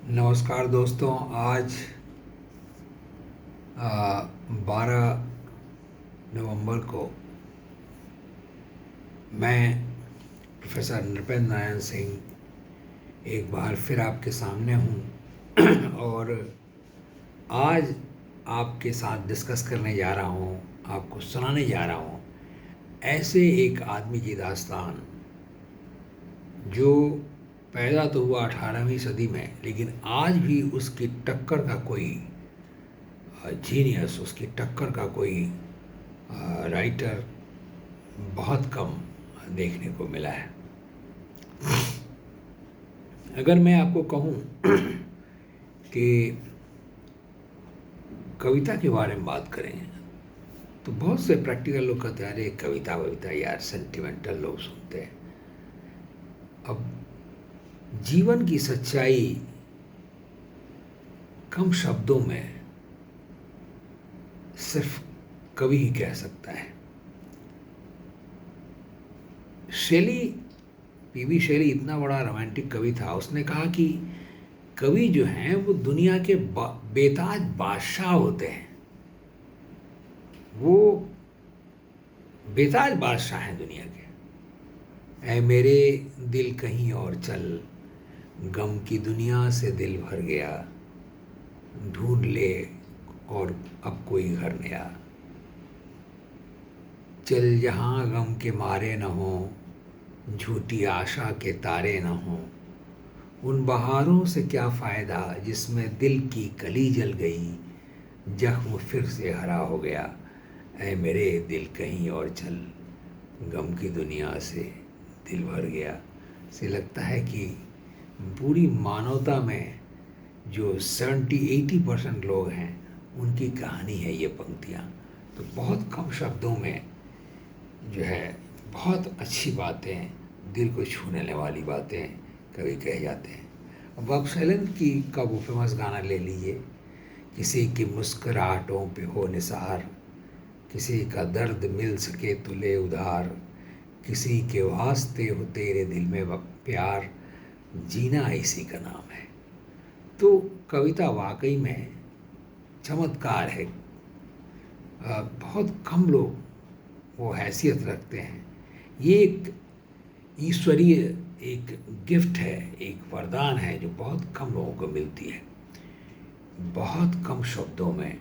नमस्कार दोस्तों। आज 12 नवंबर को मैं प्रोफेसर नृपेंद्र नारायण सिंह एक बार फिर आपके सामने हूँ और आज आपके साथ डिस्कस करने जा रहा हूँ, आपको सुनाने जा रहा हूँ ऐसे एक आदमी की दास्तान जो पैदा तो हुआ 18वीं सदी में, लेकिन आज भी उसकी टक्कर का कोई जीनियस, उसकी टक्कर का कोई राइटर बहुत कम देखने को मिला है। अगर मैं आपको कहूँ कि कविता के बारे में बात करें तो बहुत से प्रैक्टिकल लोग कहते हैं अरे कविता वविता यार सेंटिमेंटल लोग सुनते हैं। अब जीवन की सच्चाई कम शब्दों में सिर्फ कवि ही कह सकता है। शैली, पीवी शैली इतना बड़ा रोमांटिक कवि था, उसने कहा कि कवि जो हैं वो दुनिया के बेताज बादशाह होते हैं। वो बेताज बादशाह हैं दुनिया के। ऐ मेरे दिल कहीं और चल, गम की दुनिया से दिल भर गया, ढूंढ ले और अब कोई घर नया, चल जहाँ गम के मारे न हो, झूठी आशा के तारे न हो, उन बहारों से क्या फ़ायदा जिसमें दिल की कली जल गई, जख्म फिर से हरा हो गया, ऐ मेरे दिल कहीं और चल, गम की दुनिया से दिल भर गया। से लगता है कि पूरी मानवता में जो 70-80% लोग हैं उनकी कहानी है ये पंक्तियाँ। तो बहुत कम शब्दों में जो है बहुत अच्छी बातें, दिल को छूने वाली बातें कभी कहे जाते हैं। अब बॉब सेलन की का वो फेमस गाना ले लीजिए, किसी की मुस्कुराहटों पे हो निसार, किसी का दर्द मिल सके तो ले उधार, किसी के वास्ते हो तेरे दिल में प्यार, जीना इसी का नाम है। तो कविता वाकई में चमत्कार है। बहुत कम लोग वो हैसियत रखते हैं। ये एक ईश्वरीय एक गिफ्ट है, एक वरदान है जो बहुत कम लोगों को मिलती है, बहुत कम शब्दों में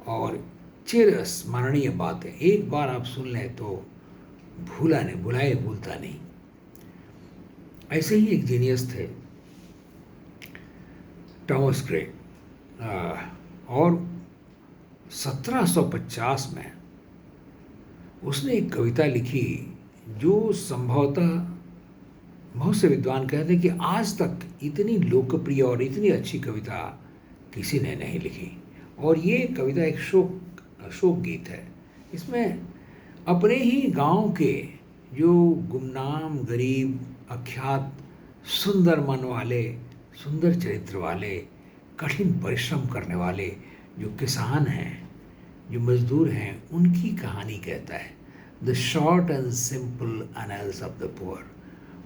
और चिर स्मरणीय बातें। एक बार आप सुन लें तो भुलाए भूलता नहीं। ऐसे ही एक जीनियस थे टॉमस ग्रे, और 1750 में उसने एक कविता लिखी जो संभवतः बहुत से विद्वान कहते हैं कि आज तक इतनी लोकप्रिय और इतनी अच्छी कविता किसी ने नहीं लिखी। और ये कविता एक शोक गीत है। इसमें अपने ही गांव के जो गुमनाम, गरीब, अख्यात, सुंदर मन वाले, सुंदर चरित्र वाले, कठिन परिश्रम करने वाले जो किसान हैं, जो मजदूर हैं, उनकी कहानी कहता है। The short and simple annals of the poor.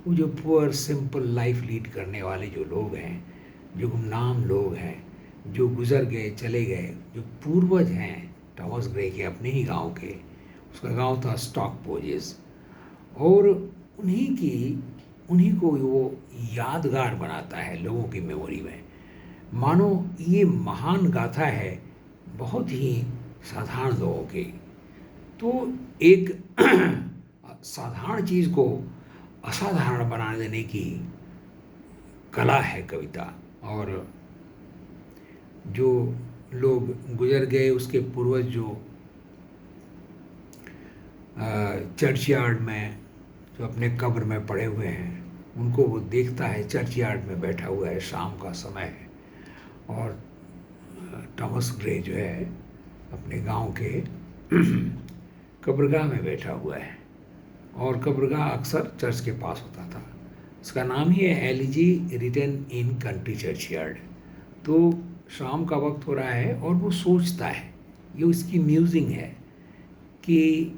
वो जो पुअर सिंपल लाइफ लीड करने वाले जो लोग हैं, जो गुमनाम लोग हैं, जो गुजर गए चले गए, जो पूर्वज हैं टॉमस ग्रे के अपने ही गांव के। उसका गांव था स्टॉक पोजेस, और उन्हीं को वो यादगार बनाता है लोगों की मेमोरी में। मानो ये महान गाथा है बहुत ही साधारण लोगों की। तो एक साधारण चीज़ को असाधारण बना देने की कला है कविता। और जो लोग गुजर गए, उसके पूर्वज जो चर्चयार्ड में जो अपने कब्र में पड़े हुए हैं, उनको वो देखता है, चर्चयार्ड में बैठा हुआ है, शाम का समय है, और टॉमस ग्रे जो है अपने गांव के कब्रगाह में बैठा हुआ है। और कब्रगाह अक्सर चर्च के पास होता था। इसका नाम ही है elegy written in country churchyard. तो शाम का वक्त हो रहा है और वो सोचता है, ये उसकी म्यूजिंग है कि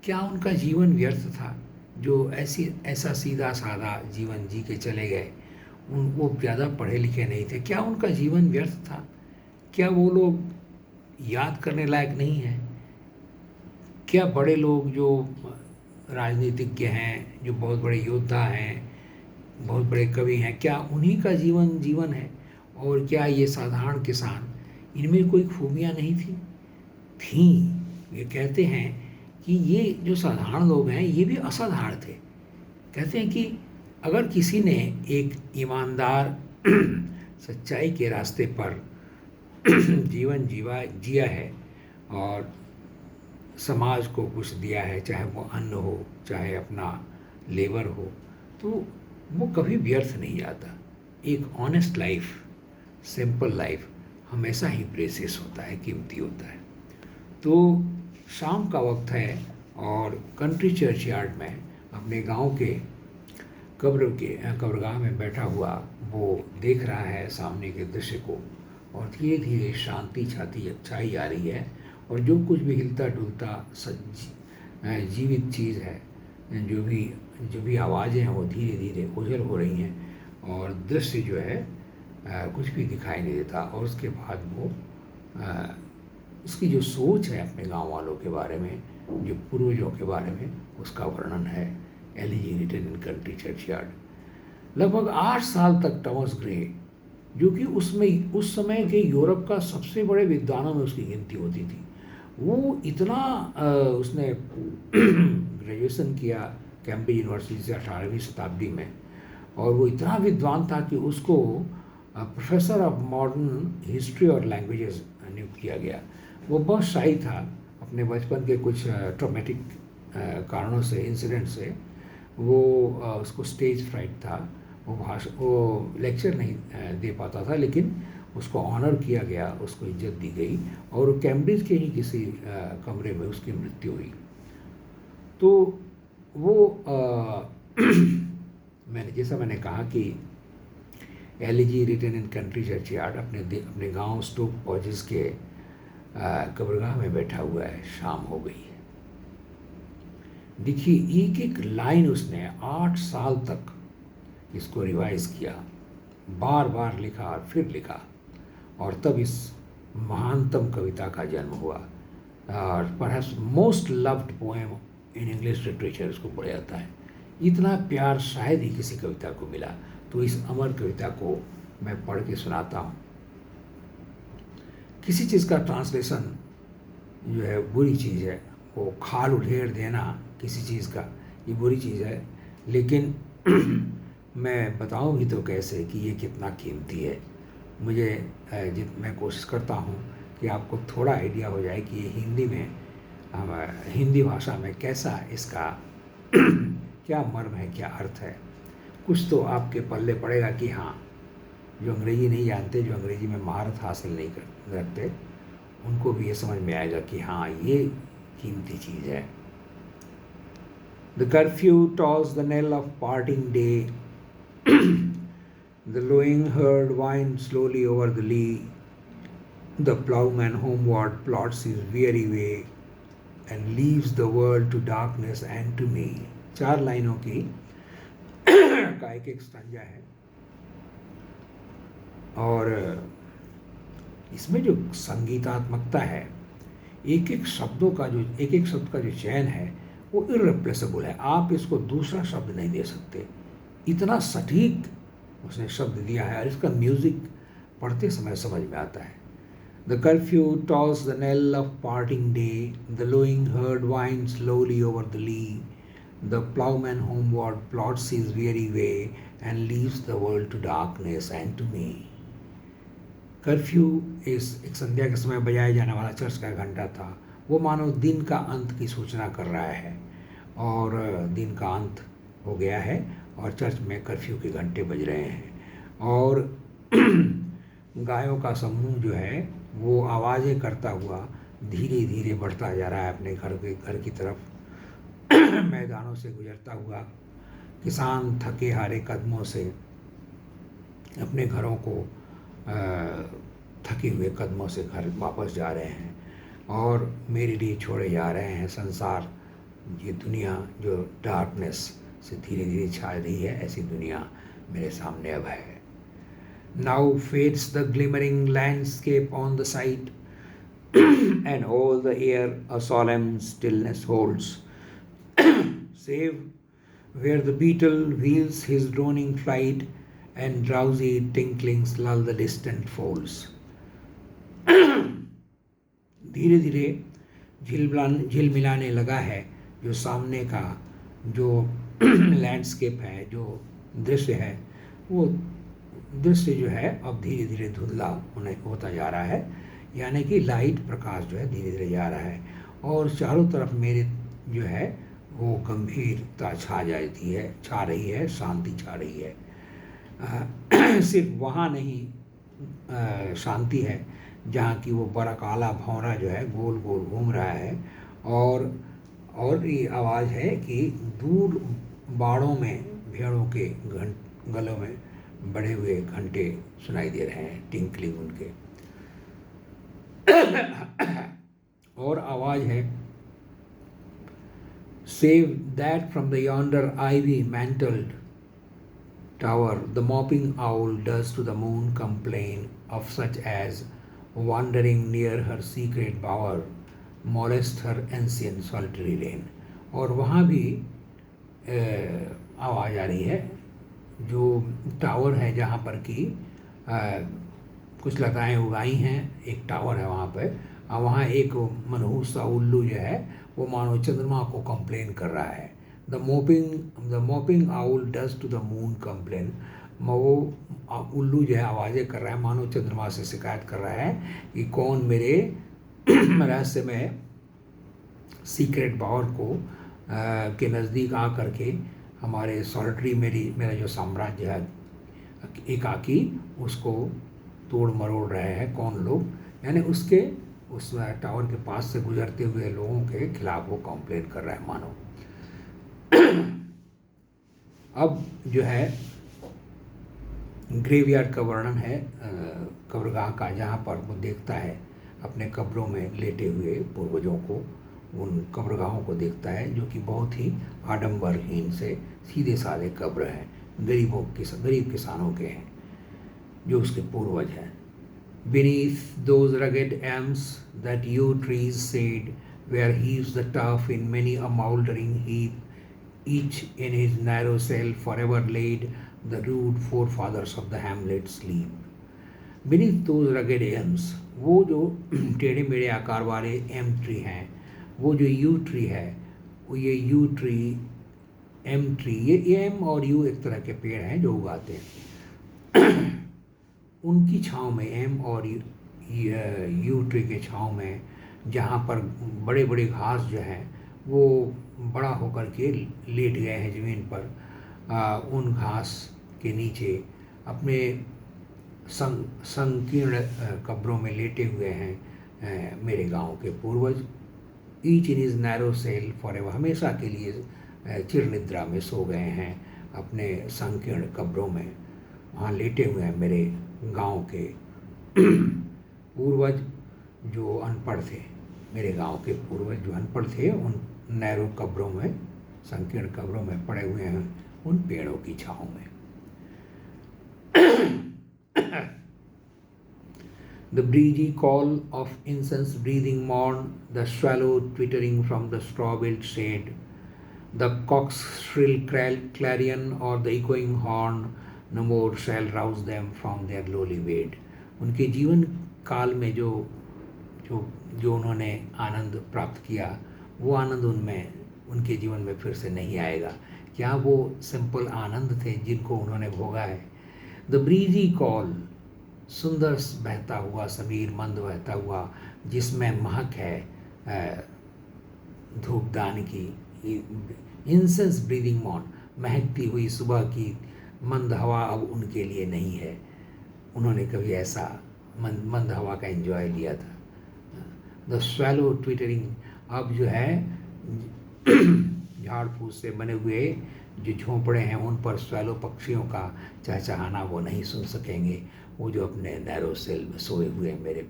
क्या उनका जीवन व्यर्थ था जो ऐसा सीधा साधा जीवन जी के चले गए। वो ज़्यादा पढ़े लिखे नहीं थे, क्या उनका जीवन व्यर्थ था? क्या वो लोग याद करने लायक नहीं हैं? क्या बड़े लोग जो राजनीतिज्ञ हैं, जो बहुत बड़े योद्धा हैं, बहुत बड़े कवि हैं, क्या उन्हीं का जीवन है? और क्या ये साधारण किसान, इनमें कोई खूबियाँ नहीं थीं? ये कहते हैं कि ये जो साधारण लोग हैं ये भी असाधारण थे। कहते हैं कि अगर किसी ने एक ईमानदार सच्चाई के रास्ते पर जीवन जिया है और समाज को कुछ दिया है, चाहे वो अन्न हो, चाहे अपना लेबर हो, तो वो कभी व्यर्थ नहीं जाता। एक ऑनेस्ट लाइफ, सिंपल लाइफ हमेशा ही प्रेसियस होता है, कीमती होता है। तो शाम का वक्त है और कंट्री चर्चयार्ड में अपने गांव के कब्रगाह में बैठा हुआ वो देख रहा है सामने के दृश्य को, और धीरे धीरे शांति छाई आ रही है, और जो कुछ भी हिलता डुलता जीवित चीज़ है, जो भी आवाज़ें हैं वो धीरे धीरे ओझल हो रही हैं, और दृश्य जो है कुछ भी दिखाई नहीं देता। और उसके बाद वो उसकी जो सोच है अपने गांव वालों के बारे में, जो पूर्वजों के बारे में, उसका वर्णन है elegy written in country churchyard. लगभग 8 साल तक टॉमस ग्रे, जो कि उस समय के यूरोप का सबसे बड़े विद्वानों में उसकी गिनती होती थी, वो इतना उसने ग्रेजुएशन किया कैम्ब्रिज यूनिवर्सिटी से 18वीं शताब्दी में, और वो इतना विद्वान था कि उसको प्रोफेसर ऑफ मॉडर्न हिस्ट्री और लैंग्वेजेस नियुक्त किया गया। वो बहुत शाही था, अपने बचपन के कुछ ट्रॉमेटिक कारणों से, इंसिडेंट से वो उसको स्टेज फ्राइट था, वो लेक्चर नहीं दे पाता था, लेकिन उसको ऑनर किया गया, उसको इज्जत दी गई, और कैम्ब्रिज के ही किसी कमरे में उसकी मृत्यु हुई। तो वो मैंने कहा कि elegy written in country churchyard अपने गांव स्टोक पॉजेस के कब्रगाह में बैठा हुआ है। शाम हो गई है। देखिए, एक एक लाइन उसने 8 साल तक इसको रिवाइज किया, बार बार लिखा और फिर लिखा, और तब इस महानतम कविता का जन्म हुआ, और perhaps most loved poem in English literature इसको बोला जाता है। इतना प्यार शायद ही किसी कविता को मिला। तो इस अमर कविता को मैं पढ़ के सुनाता हूँ। किसी चीज़ का ट्रांसलेशन जो है बुरी चीज़ है, वो खाल उधेड़ देना किसी चीज़ का, ये बुरी चीज़ है, लेकिन मैं बताऊँ भी तो कैसे कि ये कितना कीमती है। मैं कोशिश करता हूँ कि आपको थोड़ा आइडिया हो जाए कि ये हिंदी भाषा में कैसा इसका क्या मर्म है, क्या अर्थ है। कुछ तो आपके पल्ले पड़ेगा कि हाँ, जो अंग्रेजी नहीं जानते, जो अंग्रेजी में महारत हासिल नहीं रखते, उनको भी ये समझ में आएगा कि हाँ, ये कीमती चीज़ है। The curfew tolls the knell of parting day. The lowing herd winds slowly over the lea. The ploughman homeward plots his weary way and leaves the world to darkness and to me. 4 लाइनों की का एक stanza है, और इसमें जो संगीतात्मकता है, एक एक शब्द का जो चयन है वो इररिप्लेसेबल है। आप इसको दूसरा शब्द नहीं दे सकते, इतना सटीक उसने शब्द दिया है, और इसका म्यूजिक पढ़ते समय समझ में आता है। The curfew tolls the knell of parting day, the lowing herd winds slowly over the lea, the ploughman homeward plots his weary way and leaves the world to darkness and to me. Curfew एक संध्या के समय बजाया जाने वाला church का घंटा था। वो मानो दिन का अंत की सूचना कर रहा है, और दिन का अंत हो गया है और चर्च में कर्फ्यू के घंटे बज रहे हैं, और गायों का समूह जो है वो आवाज़ें करता हुआ धीरे धीरे बढ़ता जा रहा है अपने घर की तरफ। मैदानों से गुजरता हुआ किसान थके हारे कदमों से अपने घरों को थके हुए कदमों से घर वापस जा रहे हैं, और मेरे लिए छोड़े जा रहे हैं संसार, ये दुनिया जो डार्कनेस से धीरे धीरे छा रही है, ऐसी दुनिया मेरे सामने अब है। Now fades the glimmering landscape on the sight, and all the air a solemn stillness holds, save where the beetle wheels his droning flight, and drowsy tinklings lull the distant folds. धीरे धीरे झिलमिलाने लगा है जो सामने का जो landscape है, जो दृश्य है, वो दृश्य जो है अब धीरे धीरे धुंधला होता जा रहा है, यानी कि लाइट प्रकाश जो है धीरे धीरे जा रहा है, और चारों तरफ मेरे जो है वो गंभीरता छा रही है, शांति छा रही है। सिर्फ वहाँ नहीं शांति है जहाँ की वो बड़ा काला भौरा जो है गोल गोल घूम रहा है, और ये आवाज़ है कि दूर बाड़ों में भेड़ों के गलों में बढ़े हुए घंटे सुनाई दे रहे हैं, टिंकलिंग उनके। और आवाज़ है, save that from the yonder ivy mantled tower the mopping owl does to the moon complain of such as wandering near her secret bower molest her ancient solitary reign। और वहाँ भी आवाज़ आ रही है, जो टावर है जहाँ पर कि कुछ लताएँ उगाई हैं, एक टावर है वहाँ पर, और वहाँ एक मनहूस सा उल्लू जो है वो मानो चंद्रमा को कंप्लेन कर रहा है। The moping owl does to the moon complain, वो उल्लू जो है आवाज़ें कर रहा है, मानो चंद्रमा से शिकायत कर रहा है कि कौन मेरे रहस्य में सीक्रेट बावर को के नज़दीक आ करके हमारे सॉलिटरी मेरा जो साम्राज्य है एकाकी, उसको तोड़ मरोड़ रहे हैं कौन लोग, यानी उसके उस टावर के पास से गुजरते हुए लोगों के खिलाफ वो कंप्लेन कर रहा है मानो। अब जो है ग्रेवयार्ड का वर्णन है कब्रगाह का, जहाँ पर वो देखता है अपने कब्रों में लेटे हुए पूर्वजों को, उन कब्रगाहों को देखता है जो कि बहुत ही आडंबरहीन से सीधे साधे कब्र हैं, गरीब किसानों के हैं जो उसके पूर्वज हैं। Beneath those rugged elms that yew trees shade, where heaves the turf in many a mouldering heap, each in his narrow cell forever laid, the rude forefathers of the hamlet sleep। Beneath those rugged elms, वो जो टेढ़े मेढ़े आकार वाले M tree हैं, वो जो you tree है, वो ये यू ट्री, एम ट्री, ये एम और यू एक तरह के पेड़ हैं जो उगाते हैं। उनकी छाँव में, एम और यू ट्री के छाँव में, जहाँ पर बड़े बड़े घास जो हैं वो बड़ा होकर के लेट गए हैं ज़मीन पर, उन घास के नीचे अपने संकीर्ण कब्रों में लेटे हुए हैं मेरे गांव के पूर्वज। Each in his narrow cell forever, हमेशा के लिए चिर निद्रा में सो गए हैं अपने संकीर्ण कब्रों में, वहाँ लेटे हुए हैं मेरे गांव के पूर्वज जो अनपढ़ थे। मेरे गांव के पूर्वज जो अनपढ़ थे, उन नैरो कब्रों में, संकीर्ण कब्रों में पड़े हुए हैं उन पेड़ों की छाँव में। The breezy call of incense breathing morn, the swallow twittering from the straw-built shade, the cock's shrill clarion or the echoing horn, no more shall rouse them from their lowly bed। उनके जीवन काल में जो उन्होंने आनंद प्राप्त किया, वो आनंद उनके जीवन में फिर से नहीं आएगा। क्या वो सिंपल आनंद थे जिनको उन्होंने भोगा है? द ब्रीजी कॉल, सुंदर बहता हुआ समीर, मंद बहता हुआ, जिसमें महक है धूपदान की, इंसेंस ब्रीदिंग मॉर्न, महकती हुई सुबह की मंद हवा अब उनके लिए नहीं है। उन्होंने कभी ऐसा मंद हवा का एंजॉय लिया था। द स्वैलो ट्विटरिंग, अब जो है झाड़ फूस से बने हुए जो झोंपड़े हैं उन पर स्वैलो पक्षियों का चहचहाना वो नहीं सुन सकेंगे, वो जो अपने नैरो सेल में सोए हुए मेरे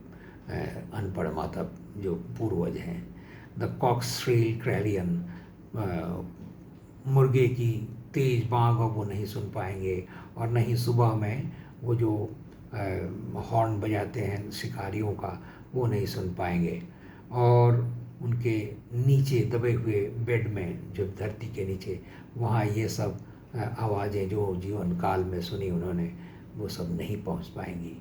अनपढ़ माता जो पूर्वज हैं। द कॉक्स श्रील क्रैलियन, मुर्गे की तेज बाँग अब वो नहीं सुन पाएंगे, और नहीं सुबह में वो जो हॉर्न बजाते हैं शिकारियों का, वो नहीं सुन पाएंगे। और उनके नीचे दबे हुए बेड में, जो धरती के नीचे, वहाँ ये सब आवाज़ें जो जीवन काल में सुनी उन्होंने, वो सब नहीं पहुँच पाएंगी।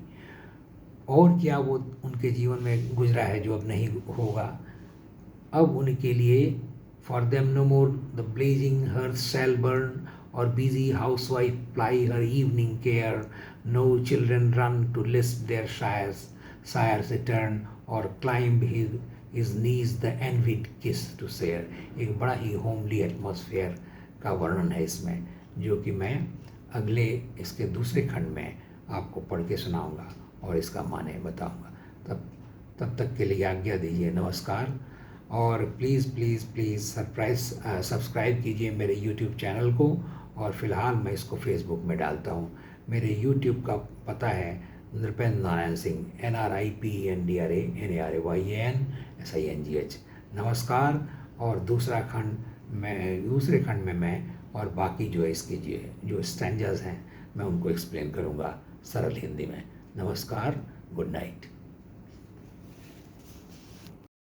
और क्या वो उनके जीवन में गुजरा है जो अब नहीं होगा। अब उनके लिए for them no more the blazing hearth shall burn or busy housewife ply her evening care, no children run to lisp their sire's return or climb his knees the envied kiss to share। एक बड़ा ही homely atmosphere का वर्णन है इसमें, जो कि मैं अगले इसके दूसरे खंड में आपको पढ़ के सुनाऊंगा और इसका माने बताऊंगा। तब तक के लिए आज्ञा दीजिए, नमस्कार। और प्लीज़ प्लीज़ प्लीज़ सब्सक्राइब कीजिए मेरे यूट्यूब चैनल को। और फ़िलहाल मैं इसको फेसबुक में डालता हूँ। मेरे यूट्यूब का पता है नृपेंद्र नारायण सिंह, NRIPENDRAYANSINGH। नमस्कार। और दूसरे खंड में मैं और बाकी जो है इसके जो स्टैंजास हैं मैं उनको एक्सप्लेन करूँगा सरल हिंदी में। नमस्कार, गुड नाइट।